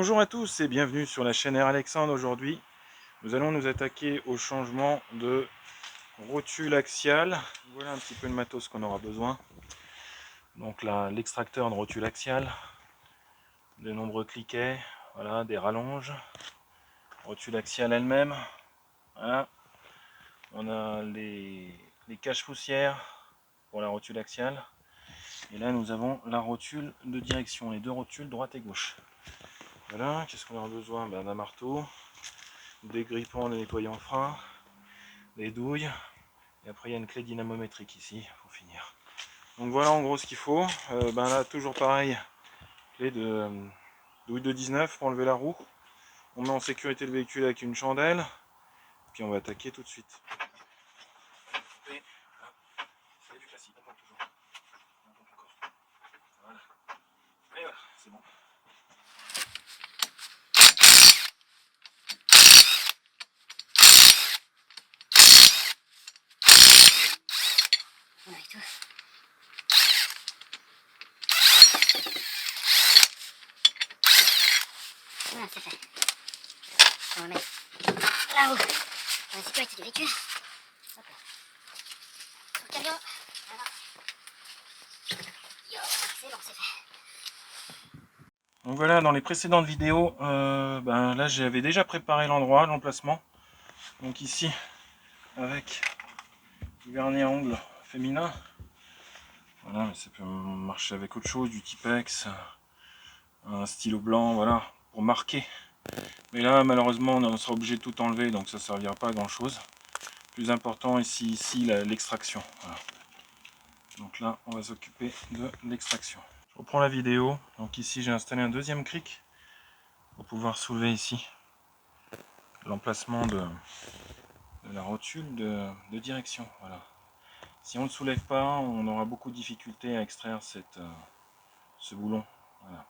Bonjour à tous et bienvenue sur la chaîne R Alexandre. Aujourd'hui, nous allons nous attaquer au changement de rotule axiale. Voilà un petit peu le matos qu'on aura besoin. Donc là, l'extracteur de rotule axiale, de nombreux cliquets, voilà, des rallonges, rotule axiale elle-même. Voilà. On a les caches poussières pour la rotule axiale. Et là, nous avons la rotule de direction, les deux rotules droite et gauche. Voilà, qu'est-ce qu'on a besoin? D'un marteau, des grippants de nettoyant frein, des douilles, et après il y a une clé dynamométrique ici pour finir. Donc voilà en gros ce qu'il faut. Là toujours pareil, clé de douille de 19 pour enlever la roue. On met en sécurité le véhicule avec une chandelle, puis on va attaquer tout de suite. C'est du classique, attends toujours. Voilà. Et voilà, c'est bon. Avec tout. Voilà, c'est fait. On va mettre là-haut dans la sécurité du véhicule. Hop là. Sur le camion. Voilà. Yo, c'est bon, c'est fait. Donc voilà, dans les précédentes vidéos, là j'avais déjà préparé l'endroit, l'emplacement. Donc ici, avec du vernis à ongles féminin. Voilà, mais ça peut marcher avec autre chose, du Tipex, un stylo blanc, voilà, pour marquer. Mais là, malheureusement, on sera obligé de tout enlever, donc ça ne servira pas à grand chose. Plus important ici l'extraction. Voilà. Donc là, on va s'occuper de l'extraction. Je reprends la vidéo. Donc ici, j'ai installé un deuxième cric pour pouvoir soulever ici l'emplacement de la rotule de direction. Voilà. Si on ne le soulève pas, on aura beaucoup de difficultés à extraire ce boulon. Voilà.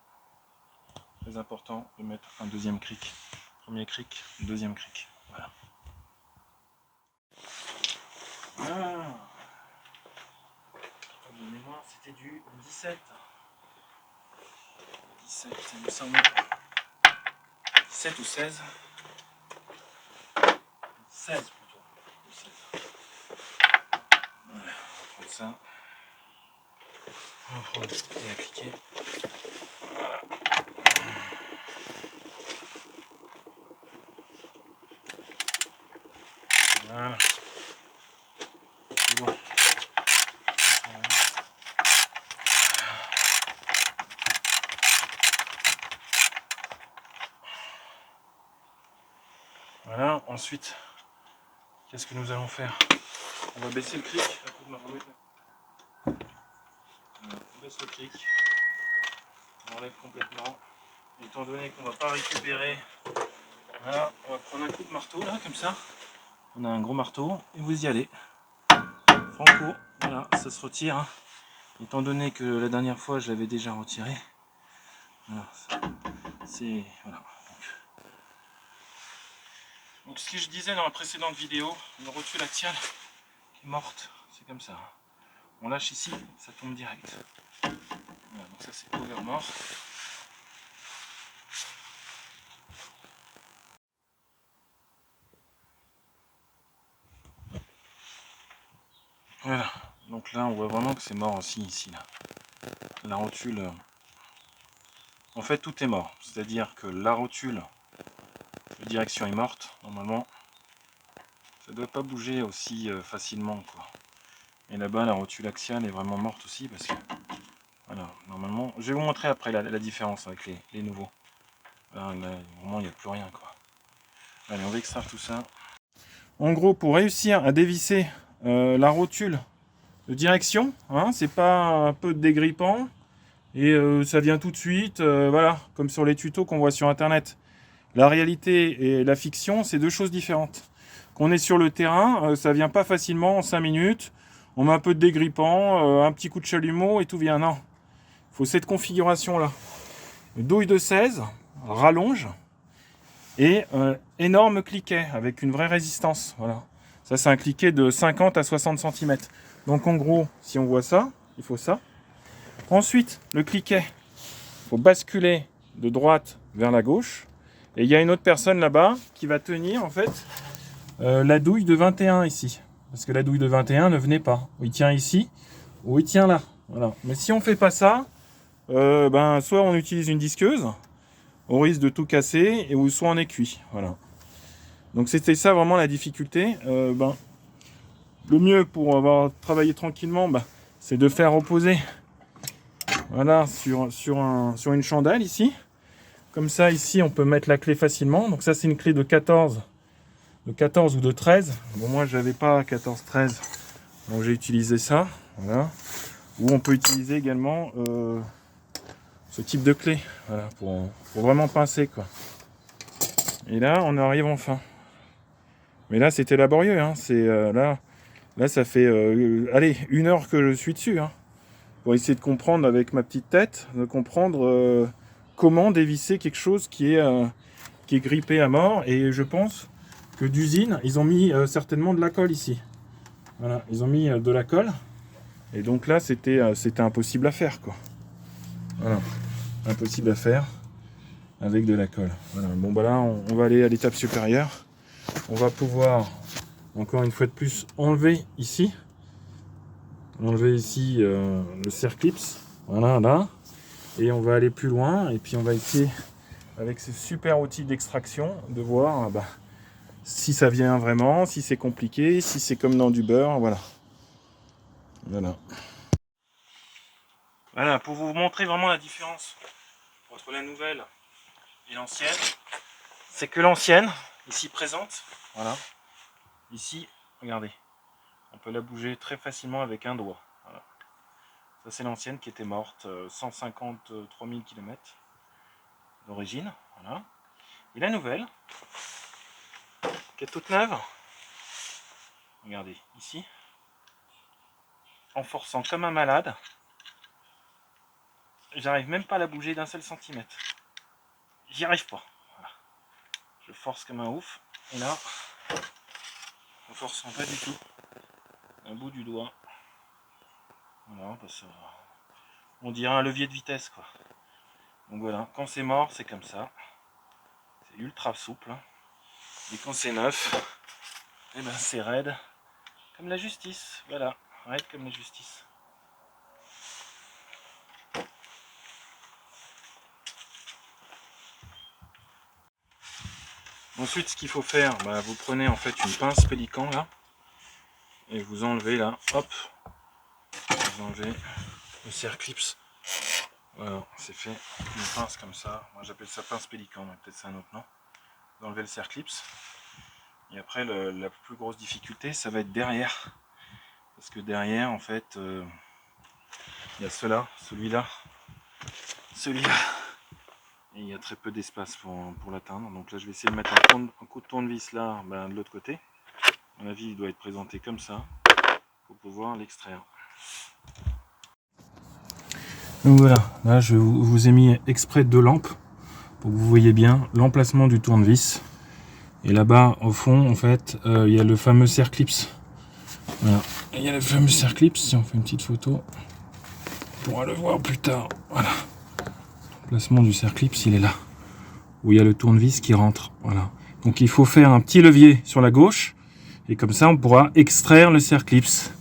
Très important de mettre un deuxième cric. Premier cric, deuxième cric. Voilà. De mémoire, c'était du 17. 17, il me semble. 17 ou 16. 16 plutôt. 16. Voilà, on va prendre ça. On va prendre et à cliquer. Voilà. Voilà. C'est bon. Voilà, ensuite, qu'est-ce que nous allons faire? On va baisser le cric. On baisse le cric. On enlève complètement. Étant donné qu'on ne va pas récupérer, voilà, on va prendre un coup de marteau là, comme ça. On a un gros marteau et vous y allez. Franco, voilà, ça se retire. Hein. Étant donné que la dernière fois je l'avais déjà retiré. Voilà, c'est. Voilà. Donc ce que je disais dans la précédente vidéo, une rotule axiale qui est morte, c'est comme ça. On lâche ici, ça tombe direct. Voilà, donc ça c'est over mort. Voilà, donc là on voit vraiment que c'est mort aussi ici là. La rotule, en fait tout est mort, c'est-à-dire que la rotule de direction est morte, normalement ça ne doit pas bouger aussi facilement quoi. Et là-bas la rotule axiale est vraiment morte aussi parce que voilà, normalement, je vais vous montrer après la différence avec les nouveaux. Là, vraiment il n'y a plus rien quoi. Allez, on va extraire tout ça. En gros, pour réussir à dévisser la rotule de direction, hein, c'est pas un peu de dégrippant et ça vient tout de suite, voilà, comme sur les tutos qu'on voit sur internet. La réalité et la fiction, c'est deux choses différentes. Quand on est sur le terrain, ça vient pas facilement en 5 minutes. On met un peu de dégrippant, un petit coup de chalumeau et tout vient. Non, il faut cette configuration là. Douille de 16, rallonge et énorme cliquet avec une vraie résistance. Voilà. Ça c'est un cliquet de 50 à 60 cm. Donc en gros, si on voit ça, il faut ça. Ensuite, le cliquet, il faut basculer de droite vers la gauche. Et il y a une autre personne là-bas qui va tenir en fait la douille de 21 ici. Parce que la douille de 21 ne venait pas. Il tient ici ou il tient là. Voilà. Mais si on fait pas ça, soit on utilise une disqueuse, on risque de tout casser, ou soit on est cuit. Voilà. Donc c'était ça vraiment la difficulté. Le mieux pour avoir travaillé tranquillement, c'est de faire reposer sur une chandelle ici. Comme ça, ici, on peut mettre la clé facilement. Donc ça, c'est une clé de 14 ou de 13. Bon, moi, j'avais pas 14-13, donc j'ai utilisé ça. Voilà. Ou on peut utiliser également ce type de clé, voilà, pour vraiment pincer, quoi. Et là, on arrive enfin. Mais là, c'était laborieux, hein. Là, ça fait, 1 heure que je suis dessus, hein, pour essayer de comprendre avec ma petite tête, de comprendre comment dévisser quelque chose qui est grippé à mort. Et je pense que d'usine, ils ont mis certainement de la colle ici. Voilà, ils ont mis de la colle. Et donc là, c'était impossible à faire, quoi. Voilà, impossible à faire avec de la colle. Voilà. Bon, là, on va aller à l'étape supérieure. On va pouvoir, encore une fois de plus, enlever ici le Circlips. Voilà, là. Et on va aller plus loin. Et puis on va essayer, avec ce super outil d'extraction, de voir si ça vient vraiment, si c'est compliqué, si c'est comme dans du beurre. Voilà. Voilà, pour vous montrer vraiment la différence entre la nouvelle et l'ancienne, c'est que l'ancienne, ici présente, voilà, ici, regardez, on peut la bouger très facilement avec un doigt. Voilà. Ça, c'est l'ancienne qui était morte, 153 000 km d'origine. Voilà. Et la nouvelle, qui est toute neuve, regardez, ici, en forçant comme un malade, j'arrive même pas à la bouger d'un seul centimètre. J'y arrive pas. Voilà. Je force comme un ouf. Et là, en forçant pas du tout, un bout du doigt. Voilà, on dirait un levier de vitesse, quoi. Donc voilà, quand c'est mort, c'est comme ça. C'est ultra souple. Et quand c'est neuf, c'est raide comme la justice. Voilà, raide comme la justice. Ensuite, ce qu'il faut faire, vous prenez en fait une pince pélican là, et vous enlevez là, hop, vous enlevez le Circlips. Voilà, c'est fait, une pince comme ça. Moi j'appelle ça pince pélican, mais peut-être c'est un autre nom. Vous enlevez le Circlips. Et après, la plus grosse difficulté, ça va être derrière. Parce que derrière, en fait, il y a celui-là. Et il y a très peu d'espace pour l'atteindre. Donc là, je vais essayer de mettre un coup de tournevis là, de l'autre côté. À mon avis, il doit être présenté comme ça pour pouvoir l'extraire. Donc voilà, là je vous ai mis exprès 2 lampes pour que vous voyez bien l'emplacement du tournevis. Et là-bas, au fond, en fait, il y a le fameux Circlips. Voilà, il y a le fameux Circlips. Si on fait une petite photo, on pourra le voir plus tard. Voilà, l'emplacement du Circlips, il est là, où il y a le tournevis qui rentre. Voilà. Donc il faut faire un petit levier sur la gauche, et comme ça, on pourra extraire le Circlips.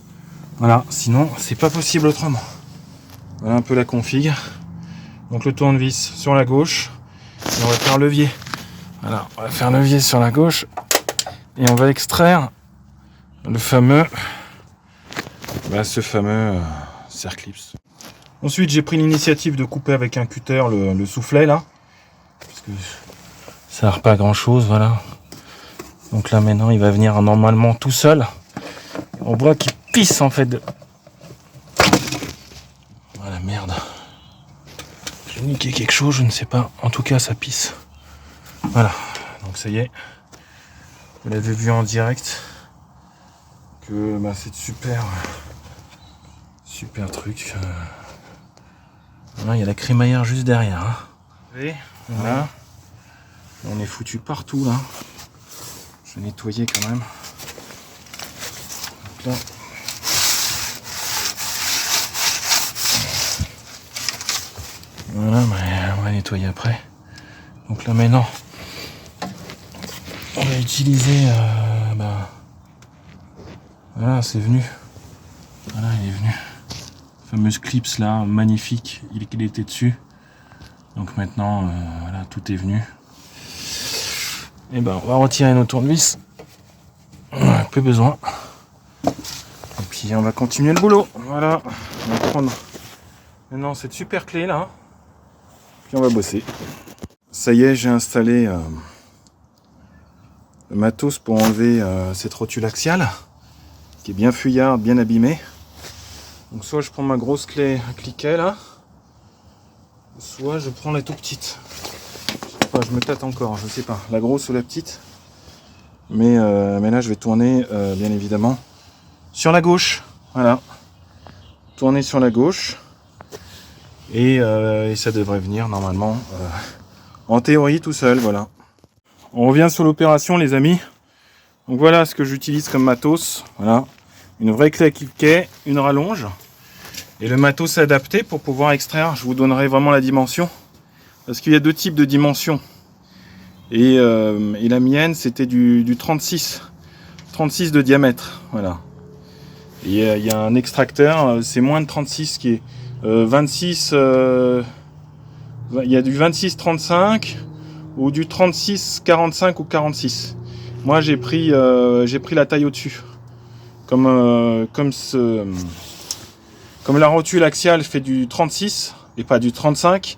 Voilà, sinon, c'est pas possible autrement. Voilà un peu la config. Donc le tournevis sur la gauche, et on va faire levier. Voilà, on va faire levier sur la gauche et on va extraire le fameux, ce fameux Circlips. Ensuite, j'ai pris l'initiative de couper avec un cutter le soufflet là, parce que ça sert pas à grand chose, voilà. Donc là maintenant, il va venir normalement tout seul. On voit qu'il pisse en fait. Voilà, merde. J'ai niqué quelque chose, je ne sais pas. En tout cas, ça pisse. Voilà, donc ça y est. Vous l'avez vu en direct. Que c'est super truc. Voilà, il y a la crémaillère juste derrière. Hein. Vous voyez, voilà. On est foutu partout là. Je vais nettoyer quand même. Donc là. Voilà, on va nettoyer après. Donc là maintenant, on va utiliser, voilà, c'est venu. Voilà, il est venu. Fameuse clips là, magnifique, il était dessus. Donc maintenant, voilà, tout est venu. Et ben, on va retirer nos tournevis. On n'a plus besoin. Et puis on va continuer le boulot. Voilà, on va prendre maintenant cette super clé là. Puis on va bosser. Ça y est, j'ai installé le matos pour enlever cette rotule axiale qui est bien fuyarde, bien abîmée. Donc soit je prends ma grosse clé à cliquet là, soit je prends la toute petite. Je me tâte encore, je sais pas, la grosse ou la petite. Mais là je vais tourner bien évidemment sur la gauche. Voilà. Tourner sur la gauche. Et ça devrait venir normalement en théorie tout seul, voilà. On revient sur l'opération les amis. Donc voilà ce que j'utilise comme matos. Voilà. Une vraie clé à cliquet, une rallonge. Et le matos adapté pour pouvoir extraire. Je vous donnerai vraiment la dimension. Parce qu'il y a deux types de dimensions. Et la mienne c'était du 36. 36 de diamètre. Voilà. Et il y a un extracteur, c'est moins de 36 qui est 26. Il y a du 26-35 ou du 36-45 ou 46. Moi j'ai pris la taille au-dessus. Comme la rotule axiale fait du 36 et pas du 35,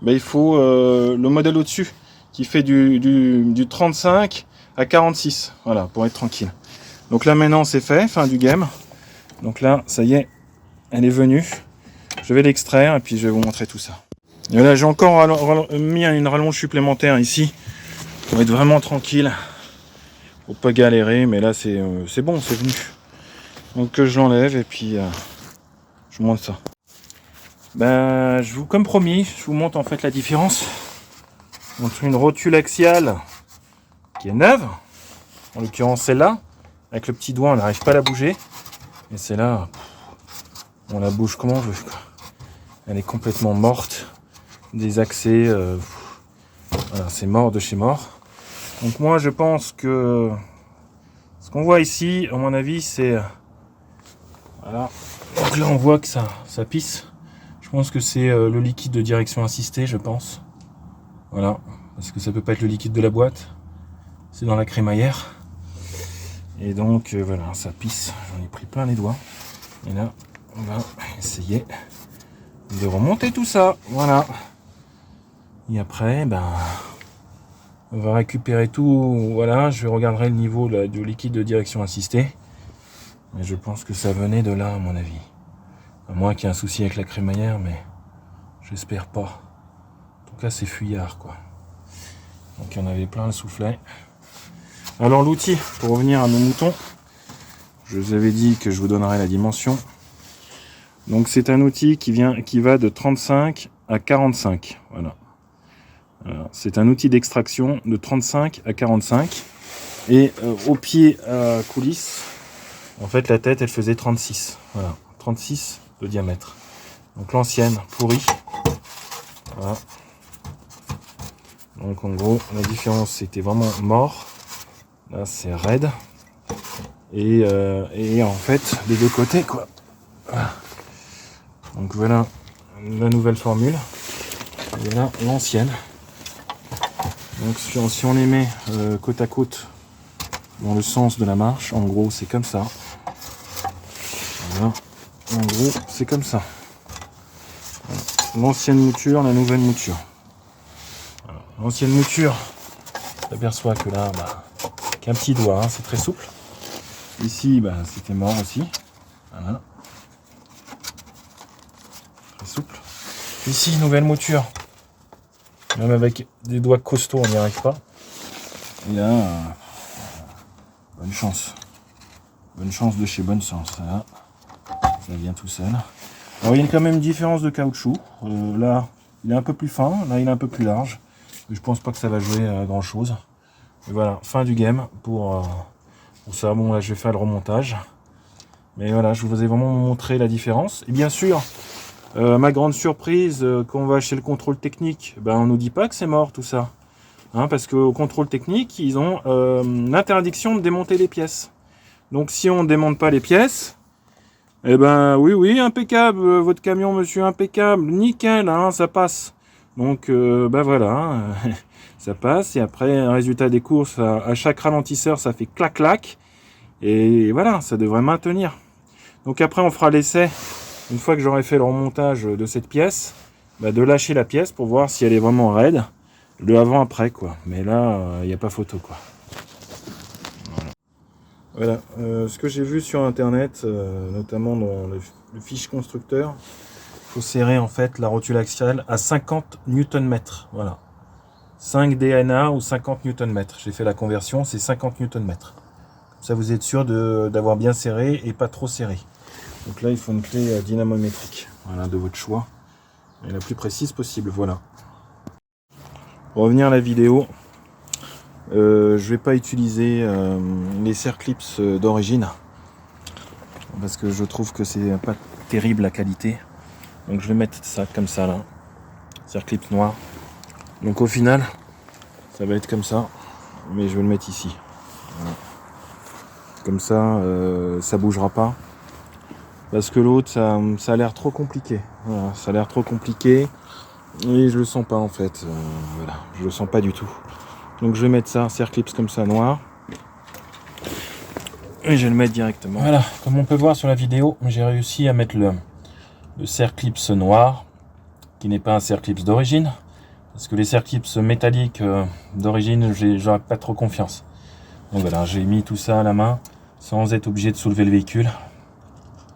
ben il faut le modèle au-dessus qui fait du 35 à 46. Voilà, pour être tranquille. Donc là maintenant c'est fait, fin du game. Donc là, ça y est, elle est venue. Je vais l'extraire et puis je vais vous montrer tout ça. Et là j'ai encore mis une rallonge supplémentaire ici pour être vraiment tranquille. Faut pas galérer, mais là c'est bon, c'est venu. Donc je l'enlève et puis je vous montre ça. Comme promis, je vous montre en fait la différence entre une rotule axiale qui est neuve, en l'occurrence celle-là, avec le petit doigt on n'arrive pas à la bouger, et celle-là, on la bouge comme on veut, quoi. Elle est complètement morte, des accès, voilà, c'est mort de chez mort. Donc moi je pense que ce qu'on voit ici, à mon avis, c'est voilà. Donc là on voit que ça pisse. Je pense que c'est le liquide de direction assistée, je pense. Voilà, parce que ça peut pas être le liquide de la boîte. C'est dans la crémaillère. Et donc voilà, ça pisse. J'en ai pris plein les doigts. Et là, on va essayer de remonter tout ça. Voilà. Et après, on va récupérer tout. Voilà, je regarderai le niveau là, du liquide de direction assistée. Mais je pense que ça venait de là, à mon avis. À moins qu'il y ait un souci avec la crémaillère, mais j'espère pas. En tout cas, c'est fuyard, quoi. Donc, il y en avait plein le soufflet. Alors, l'outil, pour revenir à nos moutons, je vous avais dit que je vous donnerais la dimension. Donc, c'est un outil qui va de 35 à 45. Voilà. C'est un outil d'extraction de 35 à 45. Et au pied à coulisse, en fait, la tête, elle faisait 36. Voilà, 36 de diamètre. Donc l'ancienne, pourrie. Voilà. Donc en gros, la différence, c'était vraiment mort. Là, c'est raide. Et en fait, des deux côtés, quoi. Voilà. Donc voilà la nouvelle formule. Et voilà l'ancienne. Donc si on les met côte à côte dans le sens de la marche, en gros, c'est comme ça. Voilà. En gros, c'est comme ça. Voilà. L'ancienne mouture, la nouvelle mouture. Voilà. L'ancienne mouture, on s'aperçoit que là, qu'un petit doigt, hein, c'est très souple. Ici, c'était mort aussi. Voilà. Très souple. Ici, nouvelle mouture. Même avec des doigts costauds, on n'y arrive pas. Et là, bonne chance. Bonne chance de chez Bonne Sens. Voilà. Ça vient tout seul. Alors il y a quand même une différence de caoutchouc. Là, il est un peu plus fin, là il est un peu plus large. Je pense pas que ça va jouer à grand chose. Et voilà, fin du game pour ça. Bon là je vais faire le remontage. Mais voilà, je vous ai vraiment montré la différence. Et bien sûr, ma grande surprise, quand on va chez le contrôle technique, on nous dit pas que c'est mort tout ça. Hein, parce qu'au contrôle technique, ils ont l'interdiction de démonter les pièces. Donc si on ne démonte pas les pièces, eh ben oui, impeccable, votre camion monsieur, impeccable, nickel, hein, ça passe. Donc ben voilà, hein, ça passe, et après, un résultat des courses, à chaque ralentisseur, ça fait clac-clac, et voilà, ça devrait maintenir. Donc après, on fera l'essai, une fois que j'aurai fait le remontage de cette pièce, bah, de lâcher la pièce pour voir si elle est vraiment raide, le avant-après, quoi. Mais là, il n'y a pas photo, quoi. Voilà, ce que j'ai vu sur internet, notamment dans le fiche constructeur, il faut serrer en fait la rotule axiale à 50 Nm. Voilà. 5 DNA ou 50 Nm. J'ai fait la conversion, c'est 50 Nm. Comme ça vous êtes sûr d'avoir bien serré et pas trop serré. Donc là il faut une clé dynamométrique, voilà, de votre choix. Et la plus précise possible, voilà. Pour revenir à la vidéo, je vais pas utiliser les serre clips d'origine parce que je trouve que c'est pas terrible la qualité. Donc je vais mettre ça comme ça là, serre clips noir. Donc au final, ça va être comme ça, mais je vais le mettre ici. Voilà. Comme ça, ça bougera pas. Parce que l'autre, ça a l'air trop compliqué. Voilà, ça a l'air trop compliqué et je le sens pas en fait. Voilà, je le sens pas du tout. Donc je vais mettre ça, serre clips comme ça noir. Et je vais le mettre directement. Voilà, comme on peut voir sur la vidéo, j'ai réussi à mettre le serre clips noir, qui n'est pas un serre clips d'origine. Parce que les serre clips métalliques d'origine, j'aurais pas trop confiance. Donc voilà, j'ai mis tout ça à la main, sans être obligé de soulever le véhicule.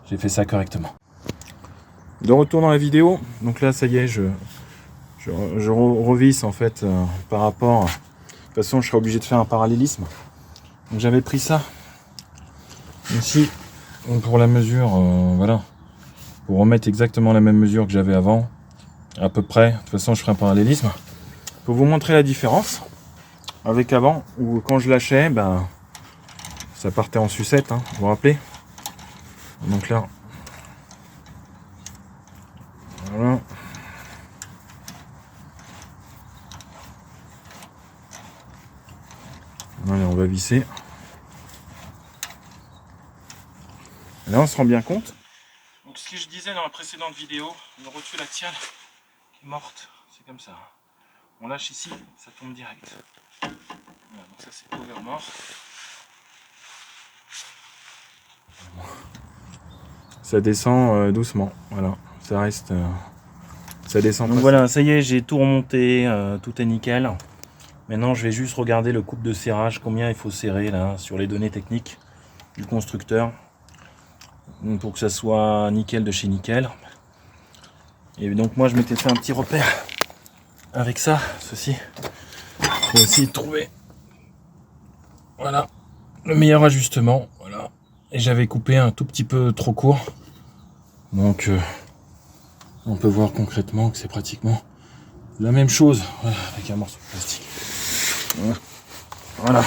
J'ai fait ça correctement. De retour dans la vidéo, donc là ça y est, je revisse en fait par rapport. De toute façon, je serai obligé de faire un parallélisme. Donc j'avais pris ça ici pour la mesure, voilà, pour remettre exactement la même mesure que j'avais avant, à peu près. De toute façon, je ferai un parallélisme pour vous montrer la différence avec avant, où quand je lâchais, ben ça partait en sucette, hein, vous vous rappelez. Donc là, voilà. Allez, on va visser. Et là, on se rend bien compte. Donc, ce que je disais dans la précédente vidéo, une rotule axiale est morte. C'est comme ça. On lâche ici, ça tombe direct. Voilà, donc ça, c'est cover mort. Ça descend doucement. Voilà, ça reste. Ça descend. Donc voilà, ça y est, j'ai tout remonté, tout est nickel. Maintenant, je vais juste regarder le couple de serrage, combien il faut serrer là sur les données techniques du constructeur pour que ça soit nickel de chez nickel. Et donc moi, je m'étais fait un petit repère avec ça, ceci, pour essayer de trouver, voilà, le meilleur ajustement. Voilà, et j'avais coupé un tout petit peu trop court, donc on peut voir concrètement que c'est pratiquement la même chose, voilà, avec un morceau de plastique. Voilà.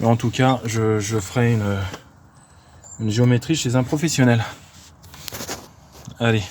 Mais en tout cas, je ferai une géométrie chez un professionnel. Allez.